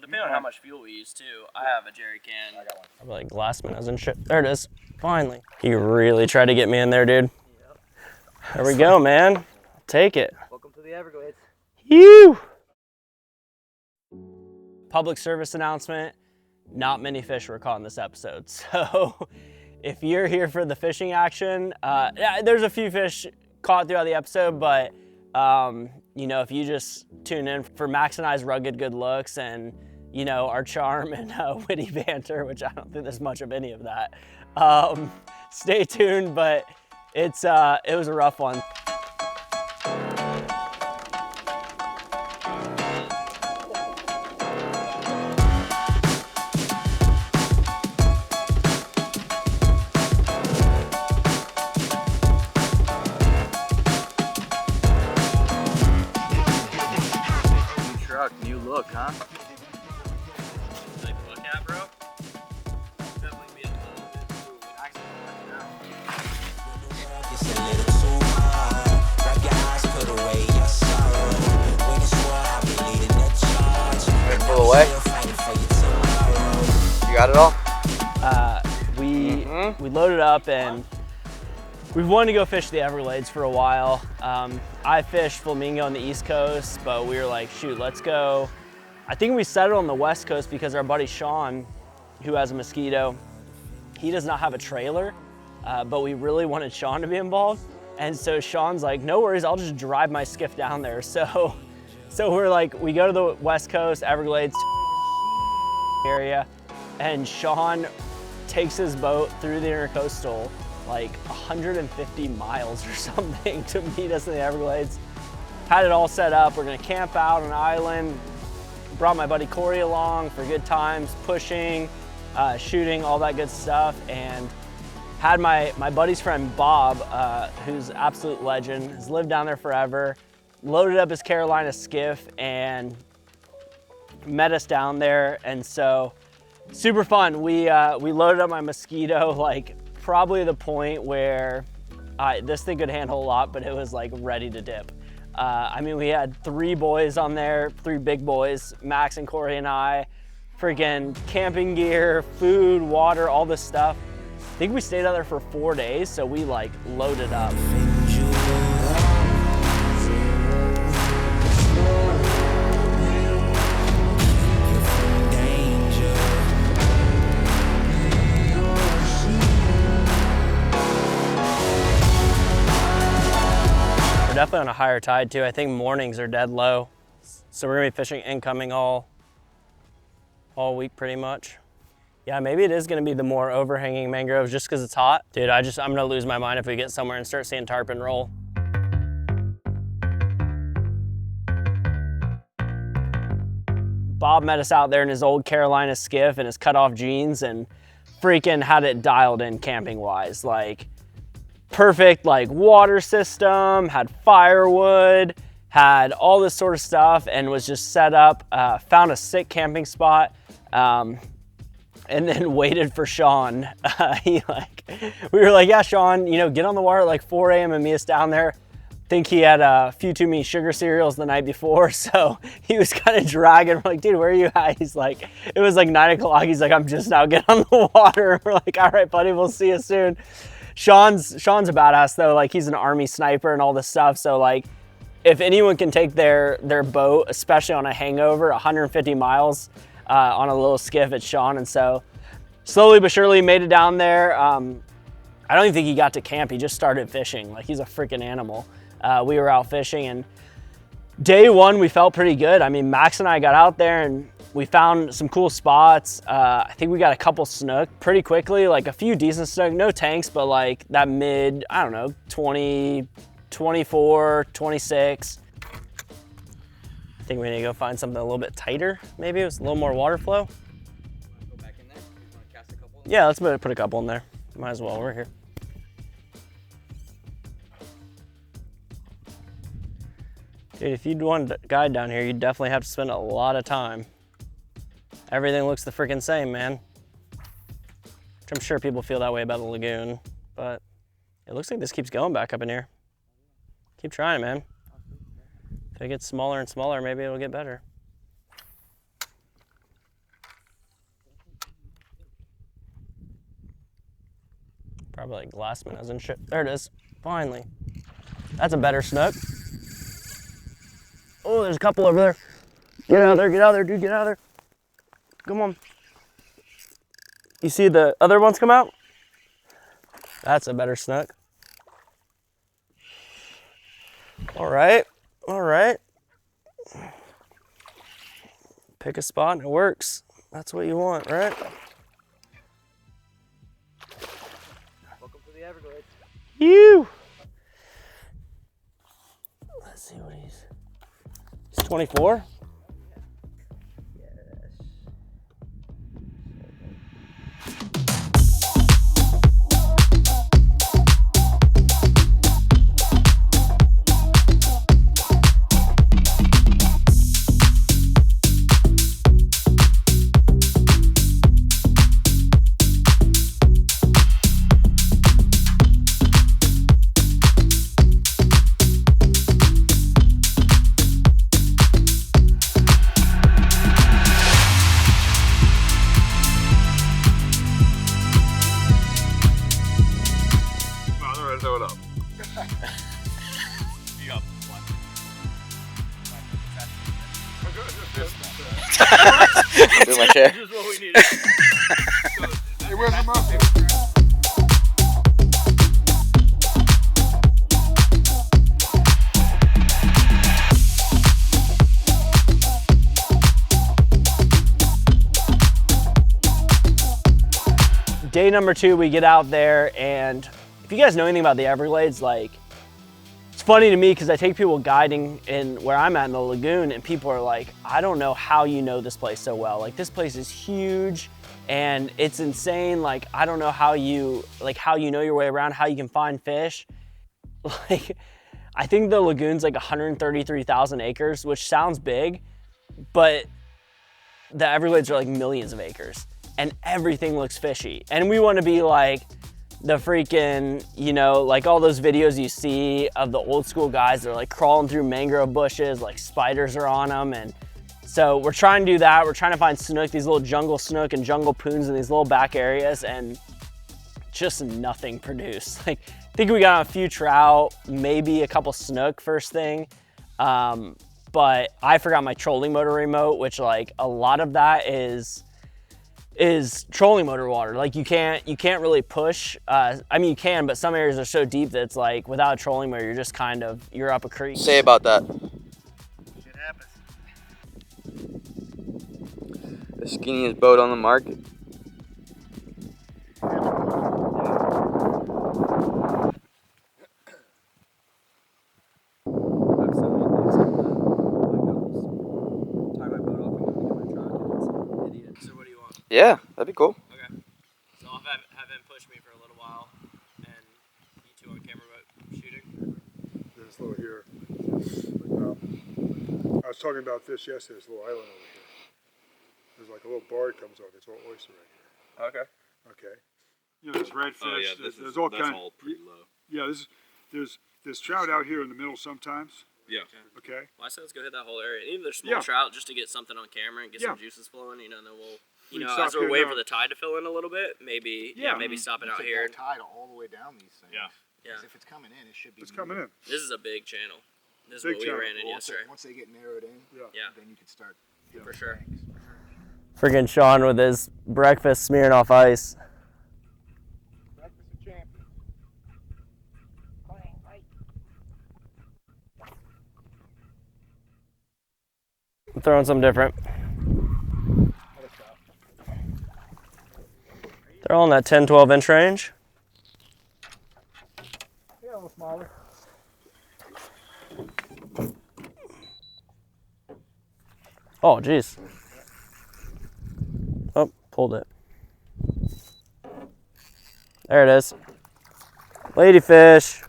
depending on how much fuel we use too. I have a jerry can. I got one. I'm like glassman and shit. There it is. Finally. You really tried to get me in there, dude. Yep. There we go, man. I'll take it. Welcome to the Everglades. You. Public service announcement. Not many fish were caught in this episode. So if you're here for the fishing action, yeah, there's a few fish caught throughout the episode, but you know, if you just tune in for Max and I's rugged good looks and, you know, our charm and witty banter, which I don't think there's much of any of that, stay tuned, but it was a rough one. New look, huh? Like, look at, bro. Definitely be a little bit too accidental. It's a little too hard. Wrap your eyes, put away your sorrow. When it's war, I'll be leading the charge. Ready to pull away? You got it all? We loaded up and we've wanted to go fish the Everglades for a while. I fished flamingo on the East Coast, but we were like, shoot, let's go. I think we settled on the West Coast because our buddy Sean, who has a Mosquito, he does not have a trailer, but we really wanted Sean to be involved. And so Sean's like, no worries, I'll just drive my skiff down there. So we're like, we go to the West Coast, Everglades area, and Sean takes his boat through the intercoastal like 150 miles or something to meet us in the Everglades. Had it all set up. We're gonna camp out on an island. Brought my buddy Corey along for good times, pushing, shooting, all that good stuff. And had my buddy's friend Bob, who's an absolute legend, has lived down there forever, loaded up his Carolina skiff and met us down there. And so super fun. We loaded up my Mosquito, like probably the point where this thing could handle a lot, but it was like ready to dip. I mean, we had 3 boys on there, 3 big boys, Max and Corey and I, freaking camping gear, food, water, all this stuff. I think we stayed out there for 4 days, so we like loaded up. We're definitely on a higher tide too. I think mornings are dead low. So we're gonna be fishing incoming all week pretty much. Yeah, maybe it is gonna be the more overhanging mangroves just because it's hot. Dude, I'm gonna lose my mind if we get somewhere and start seeing tarpon roll. Bob met us out there in his old Carolina skiff and his cutoff jeans and freaking had it dialed in camping wise. Like, perfect like water system, had firewood, had all this sort of stuff, and was just set up, found a sick camping spot, and then waited for Sean. We were like, yeah, Sean, you know, get on the water at like 4 a.m. and meet us down there. Think he had a few too many sugar cereals the night before, so he was kind of dragging. We're like, dude, where are you at? He's like, it was like 9 o'clock. He's like, I'm just now getting on the water. We're like, all right, buddy, we'll see you soon. Sean's a badass though. Like, he's an Army sniper and all this stuff. So like, if anyone can take their boat, especially on a hangover, 150 miles on a little skiff, it's Sean. And so slowly but surely made it down there. I don't even think he got to camp. He just started fishing. Like, he's a freaking animal. We were out fishing, and day one we felt pretty good. I mean, Max and I got out there and we found some cool spots. I think we got a couple snook pretty quickly, like a few decent snook, no tanks, but like that mid, I don't know, 20, 24, 26. I think we need to go find something a little bit tighter. Maybe it was a little more water flow. Go back in there. You want to cast a couple? Yeah, let's put a couple in there. Might as well, we're here. Dude, if you'd want a guide down here, you'd definitely have to spend a lot of time. Everything looks the freaking same, man. Which I'm sure people feel that way about the lagoon, but it looks like this keeps going back up in here. Keep trying, man. If it gets smaller and smaller, maybe it'll get better. like glass minnows and shit. There it is. Finally. That's a better snook. Oh, there's a couple over there. Get out of there, dude, get out of there. Come on. You see the other ones come out? That's a better snook. All right. Pick a spot and it works. That's what you want, right? Welcome to the Everglades. You. Let's see what he's 24. Throw it up. You got one. Do my chair. Hey, where's the muffin? Day number 2, we get out there, and if you guys know anything about the Everglades, like, it's funny to me because I take people guiding in where I'm at in the lagoon, and people are like, I don't know how you know this place so well. Like, this place is huge and it's insane. Like, I don't know how you know your way around, how you can find fish. Like, I think the lagoon's like 133,000 acres, which sounds big, but the Everglades are like millions of acres and everything looks fishy. And we want to be like the freaking, you know, like all those videos you see of the old school guys that are like crawling through mangrove bushes, like spiders are on them. And so we're trying to do that. We're trying to find snook, these little jungle snook and jungle poons in these little back areas, and just nothing produced. Like, I think we got a few trout, maybe a couple snook first thing. But I forgot my trolling motor remote, which like a lot of that is trolling motor water. Like you can't really push. I mean, you can, but some areas are so deep that it's like without a trolling motor, you're just kind of, you're up a creek. Say about that. Shit happens. The skinniest boat on the market. Yeah, that'd be cool. Okay. So I'll have him push me for a little while, and you two on camera boat shooting. There's a little here. I was talking about this yesterday, this little island over here. There's like a little bar that comes off. It's all oyster right here. Okay. Okay. You know, there's redfish. Oh yeah, there's all that's kind. all pretty low. Yeah, there's trout out here in the middle sometimes. Yeah. Okay. Well, I said let's go hit that whole area. Even if there's small trout, just to get something on camera and get some juices flowing, you know, and then we'll, you We know, can as stop we're here waiting now. for the tide to fill in a little bit, maybe, maybe stopping out here. Tide all the way down these things. Yeah. Yeah. 'Cause if it's coming in, it should be. It's coming in. This is a big channel. This is Big what we channel. ran in Once, yesterday. once they get narrowed in, Yeah. then you can start. For sure. Tanks. Freaking Sean with his breakfast smearing off ice. Breakfast of champions. I'm throwing something different. They're all in that 10, 12 inch range. Yeah, a little smaller. Oh, geez. Oh, pulled it. There it is. Ladyfish.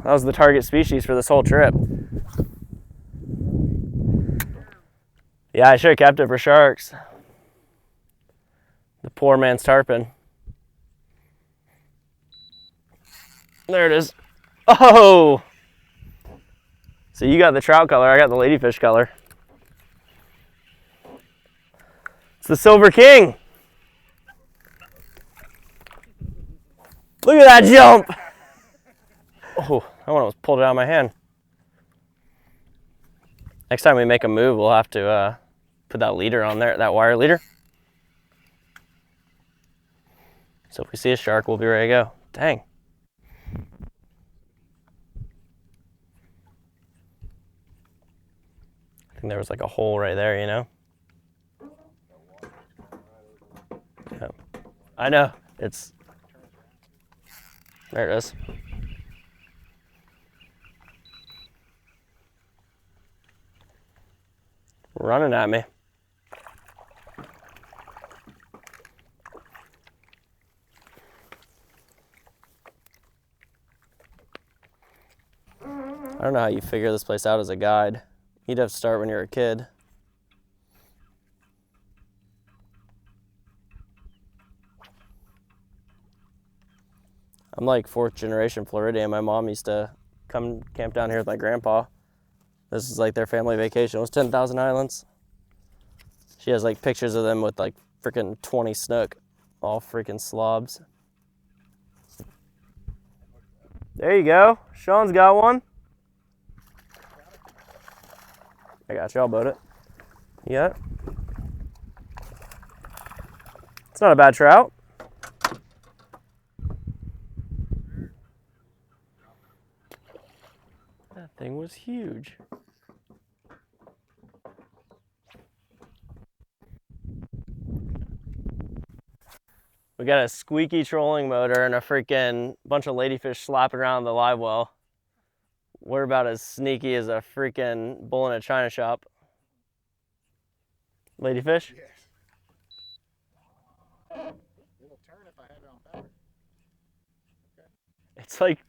That was the target species for this whole trip. Yeah, I should have kept it for sharks. The poor man's tarpon. There it is. Oh! So you got the trout color, I got the ladyfish color. It's the Silver King. Look at that jump. Oh, that one almost pulled it out of my hand. Next time we make a move, we'll have to put that leader on there, that wire leader. So if we see a shark, we'll be ready to go. Dang. I think there was like a hole right there, you know? Yeah. I know, it's, there it is. Running at me. I don't know how you figure this place out as a guide. You'd have to start when you're a kid. I'm like 4th generation Floridian. My mom used to come camp down here with my grandpa. This is like their family vacation. It was 10,000 Islands. She has like pictures of them with like freaking 20 snook, all freaking slobs. There you go. Sean's got one. I got you. I'll boat it. Yeah. It's not a bad trout. That thing was huge. We got a squeaky trolling motor and a freaking bunch of ladyfish slapping around the live well. We're about as sneaky as a freaking bull in a china shop. Ladyfish? Yes. It'll turn if I have it on power. It's like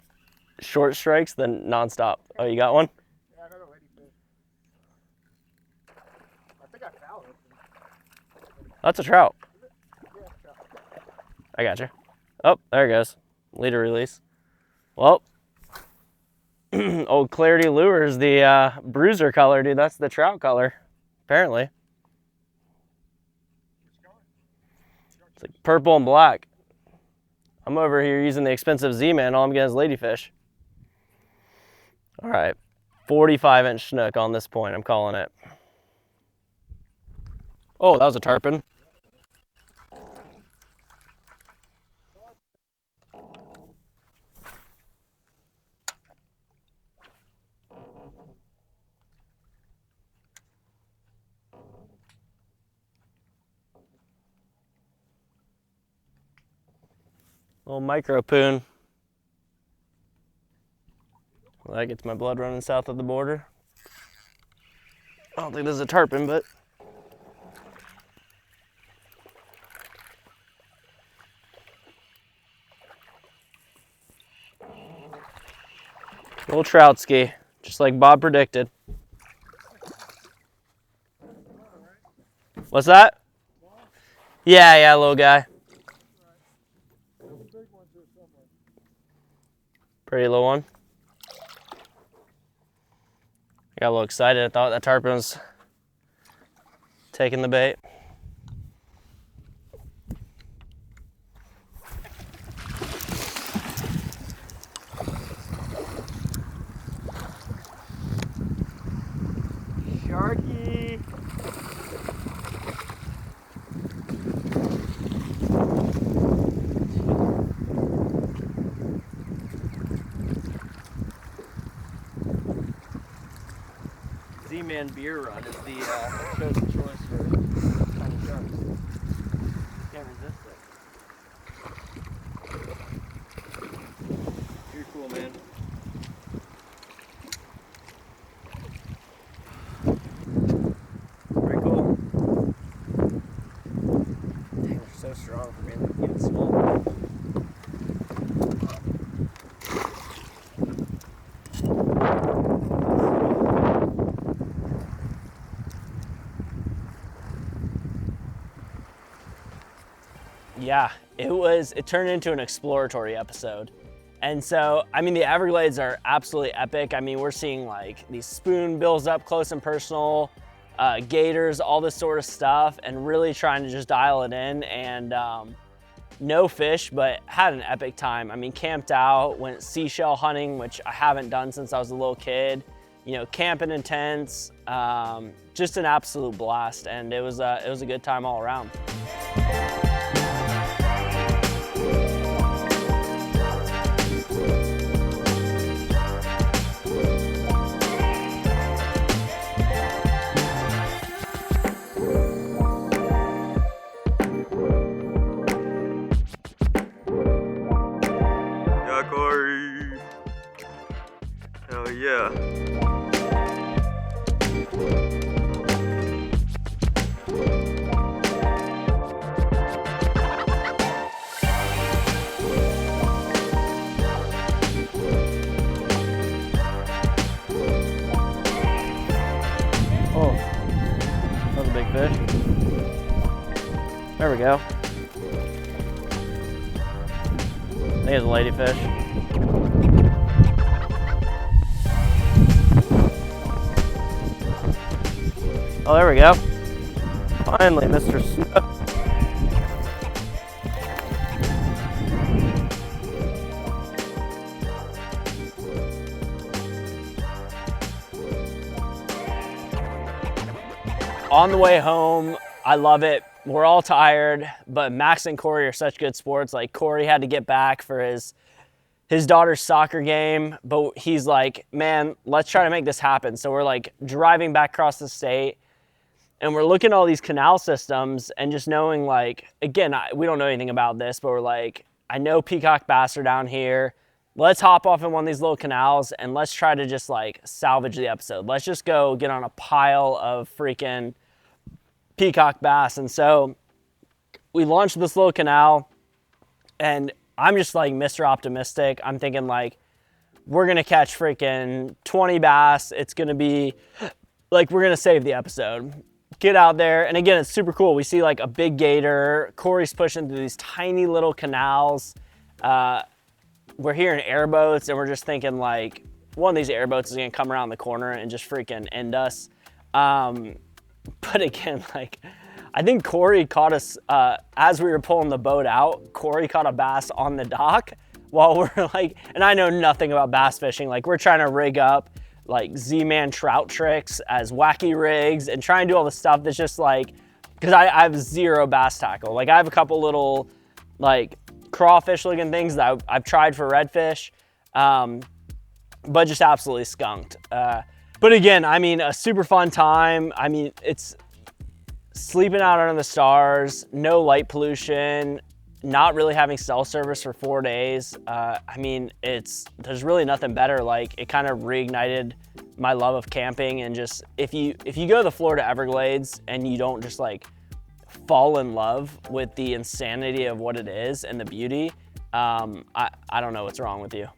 short strikes, then nonstop. Oh, you got one? Yeah, another ladyfish. I think I fouled it. That's a trout. Yeah, trout. I got you. Oh, there it goes. Leader release. Well, old Clarity Lures, the bruiser color, dude. That's the trout color, apparently. It's like purple and black. I'm over here using the expensive Z-Man. All I'm getting is ladyfish. All right, 45-inch snook on this point. I'm calling it. Oh, that was a tarpon. Little micro poon. Well, that gets my blood running south of the border. I don't think this is a tarpon, but little trout ski, just like Bob predicted. What's that? Yeah, little guy. Pretty little one. I got a little excited. I thought that tarpon was taking the bait. Sharky. Z-Man Beer Run is the chosen choice for tiny sharks. Can't resist it. You're cool, man. Pretty cool. Dang, they're so strong for being even small. Yeah, it turned into an exploratory episode. And so, I mean, the Everglades are absolutely epic. I mean, we're seeing like these spoonbills up close and personal, gators, all this sort of stuff, and really trying to just dial it in. And no fish, but had an epic time. I mean, camped out, went seashell hunting, which I haven't done since I was a little kid. You know, camping in tents, just an absolute blast, and it was a good time all around. Yeah, Corey. Hell yeah. Oh, that was a big fish. There we go. I think it's a ladyfish. Oh, there we go. Finally, Mr. Snook. On the way home, I love it. We're all tired, but Max and Corey are such good sports. Like, Corey had to get back for his daughter's soccer game, but he's like, man, let's try to make this happen. So we're like driving back across the state, and we're looking at all these canal systems and just knowing, like, again, we don't know anything about this, but we're like, I know peacock bass are down here. Let's hop off in one of these little canals and let's try to just like salvage the episode. Let's just go get on a pile of freaking peacock bass. And so we launched this little canal, and I'm just like Mr. Optimistic. I'm thinking like, we're gonna catch freaking 20 bass. It's gonna be like, we're gonna save the episode. Get out there, and again, it's super cool. We see like a big gator. Corey's pushing through these tiny little canals. We're hearing airboats, and we're just thinking like, one of these airboats is gonna come around the corner and just freaking end us. But again, like, I think Corey caught us, as we were pulling the boat out, Corey caught a bass on the dock while we're like, and I know nothing about bass fishing. Like, we're trying to rig up like Z-Man trout tricks as wacky rigs and try and do all the stuff that's just like, because I have zero bass tackle. Like, I have a couple little like crawfish looking things that I've tried for redfish, but just absolutely skunked. But again, I mean, a super fun time. I mean, it's sleeping out under the stars, no light pollution, not really having cell service for 4 days. I mean, there's really nothing better. Like, it kind of reignited my love of camping, and just, if you go to the Florida Everglades and you don't just like fall in love with the insanity of what it is and the beauty, I don't know what's wrong with you.